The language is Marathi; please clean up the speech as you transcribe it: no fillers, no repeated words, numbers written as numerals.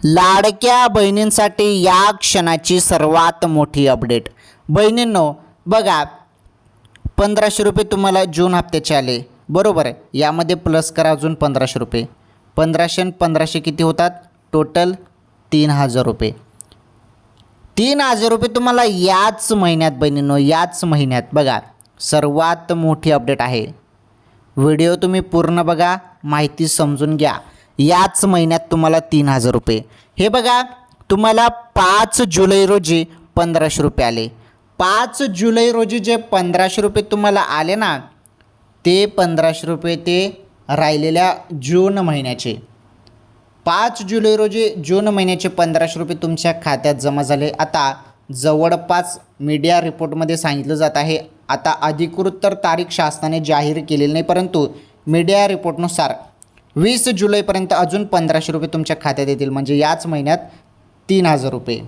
लाडक्या बहिणींसाठी या क्षणाची सर्वात मोठी अपडेट. बहिणींनो बघा, 1500 रुपये तुम्हाला जून हप्त्याचे आले बरोबर आहे. यामध्ये प्लस करा अजून 1500 रुपये. 1500 आणि 1500 किती होतात? टोटल 3000 रुपये. 3000 रुपये तुम्हाला याच महिन्यात बहिणींनो, याच महिन्यात बघा सर्वात मोठी अपडेट आहे. व्हिडिओ तुम्ही पूर्ण बघा, माहिती समजून घ्या. याच महिन्यात तुम्हाला 3000 रुपये. हे बघा तुम्हाला 5 जुलै रोजी 1500 रुपये आले. 5 जुलै रोजी जे 1500 रुपये तुम्हाला आले ना, ते 1500 रुपये ते राहिलेल्या जून महिन्याचे. 5 जुलै रोजी जून महिन्याचे 1500 रुपये तुमच्या खात्यात जमा झाले. आता जवळपास मीडिया रिपोर्टमध्ये सांगितलं जात आहे, आता अधिकृत तर तारीख शासनाने जाहीर केलेली नाही, परंतु मीडिया रिपोर्टनुसार 20 जुलैपर्यंत अजून 1500 रुपये तुमच्या खात्यात येतील. म्हणजे याच महिन्यात 3000 रुपये.